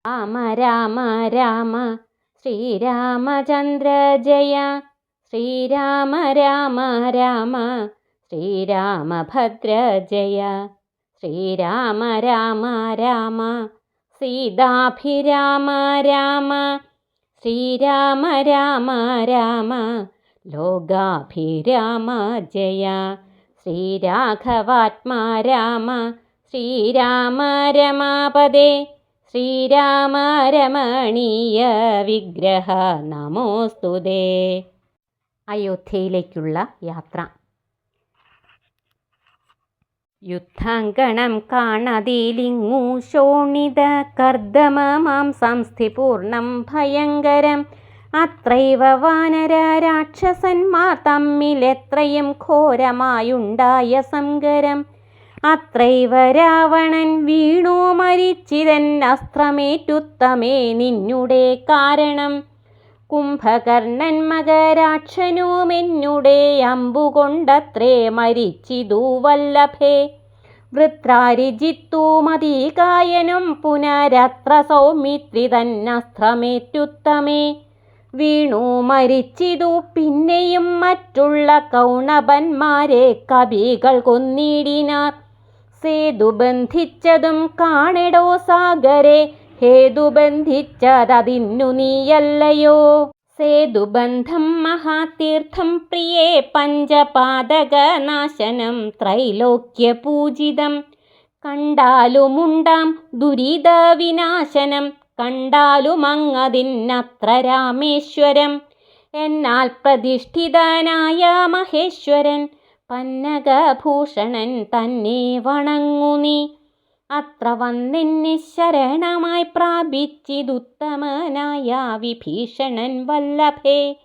രാമ രാമ രാമ ശ്രീരാമചന്ദ്ര ജയ. ശ്രീരാമ രാമ രാമ ശ്രീരാമഭദ്ര ജയ. ശ്രീരാമ രാമ രാമ സീതാഭിരാമ രാമ. ശ്രീരാമ രാമ രാമ ലോകാഭിരാമ ജയ. ശ്രീരാഘവാത്മാ രാമ ശ്രീരാമ രമാപദേ. ശ്രീരാമ രമണീയ വിഗ്രഹ നമോസ്തുതേ. അയോധ്യയിലേക്കുള്ള യാത്ര. യുദ്ധാങ്കണം കാണതിലിങ്ങു ശോണിത കർദമമാം സംസ്ഥിപൂർണം ഭയങ്കരം. അത്രൈവ വാനര രാക്ഷസന്മാർ തമ്മിലെത്രയും ഘോരമായുണ്ടായ സംഗരം. അത്രൈവ രാവണൻ വീണു മരിച്ചിതൻ അസ്ത്രമേറ്റുത്തമേ നിന്നുടെ കാരണം. കുംഭകർണൻ മകരാക്ഷനുമെന്നുടെ അമ്പുകൊണ്ടത്രേ മരിച്ചിതു വല്ലഭേ. വൃത്രാരിജിത്തു മതീകായനും പുനരത്ര സൗമിത്രി തന്നസ്ത്രമേറ്റുത്തമേ. വീണു മരിച്ചിതു പിന്നെയും മറ്റുള്ള കൗണപന്മാരെ കവികൾ കൊന്നിടിനാർ. സേതു ബന്ധിച്ചതും കാണെടോ സാഗരെ, ഹേതു ബന്ധിച്ചതിന്നു നീയല്ലയോ. സേതുബന്ധം മഹാതീർത്ഥം പ്രിയേ പഞ്ചപാതകനാശനം ത്രൈലോക്യപൂജിതം. കണ്ടാലുമുണ്ടാം ദുരിത വിനാശനം, കണ്ടാലുമങ്ങതിന്നത്ര രാമേശ്വരം. എന്നാൽ പ്രതിഷ്ഠിതനായ മഹേശ്വരൻ പന്നകഭൂഷണൻ തന്നെ വണങ്ങു നീ. അത്ര വന്നെന്നെ ശരണമായി പ്രാപിച്ചിതുത്തമനായ വിഭീഷണൻ വല്ലഭേ.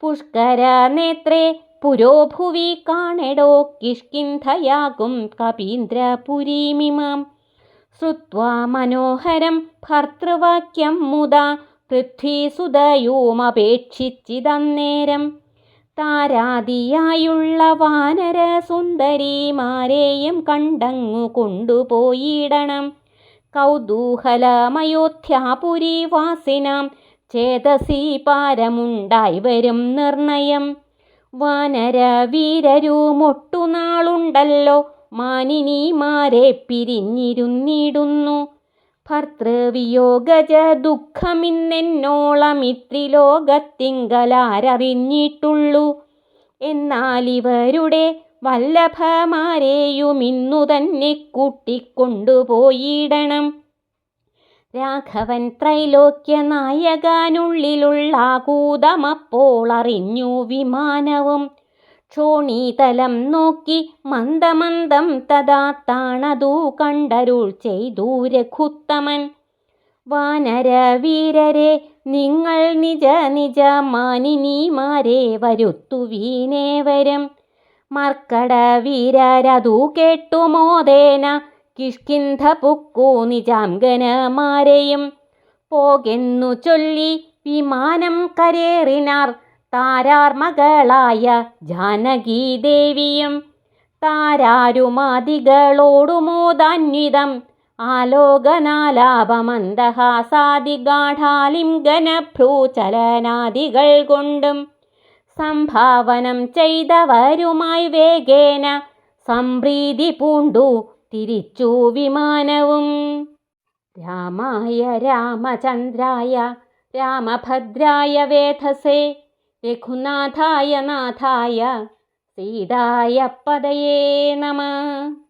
പുഷ്കര നേത്രേ പുരോഭുവി കാണെടോ കിഷ്കിന്ധയാകും കപീന്ദ്രപുരീമിമാം. ശ്രുത്വാ മനോഹരം ഭർതൃവാക്യം മുദാ പൃഥ്വീസുതയുമപേക്ഷിച്ചിതന്നേരം. താരാദിയായുള്ള വാനര സുന്ദരിമാരെയും കണ്ടങ്ങു കൊണ്ടുപോയിടണം. കൗതൂഹലമയോധ്യാപുരീവാസിനാം ചേതസി പാരമുണ്ടായി വരും നിർണയം. വാനര വീരരുമൊട്ടുനാളുണ്ടല്ലോ മാനിനിമാരെ പിരിഞ്ഞിരുന്നിടുന്നു. ഭർതൃവിയോഗജ ദുഃഖമിന്നെന്നോളമിത്രിലോകത്തിങ്കലാരറിഞ്ഞിട്ടുള്ളൂ. എന്നാലിവരുടെ വല്ലഭമാരെയുമിന്നു തന്നെ കൂട്ടിക്കൊണ്ടുപോയിടണം. രാഘവൻ ത്രൈലോക്യ നായകനുള്ളിലുള്ളാകൂതമപ്പോൾ അറിഞ്ഞു വിമാനവും. ക്ഷോണീതലം നോക്കി മന്ദമന്ദം തഥാ താണതു കണ്ടരുൾ ചെയ്തു രഘുത്തമൻ. വാനരവീരരെ, നിങ്ങൾ നിജ നിജ മാനിനിമാരെ വരുത്തുവീനേവരം. മർക്കടവീരരതു കേട്ടു മോദേന കിഷ്കിന്ധ പുക്കു നിജാംഗനമാരെയും. പോകെന്നു ചൊല്ലി വിമാനം കരേറിനാർ താരാർമകളായ ജാനകീദേവിയും. താരാരുമാദികളോടുമോദാന്വിതം ആലോകനാലാപമന്ദഹാസാദിഗാഠാലിംഗനഭ്രൂചലനാദികൾ കൊണ്ടും സംഭാവനം ചെയ്തവരുമായി വേഗേന സംപ്രീതി പൂണ്ടു തിരിച്ചു വിമാനവും. രാമായ രാമചന്ദ്രായ രാമഭദ്രായ വേധസേ. രഘുനാഥായ നാഥായ സീതായ പദയേ നമഃ.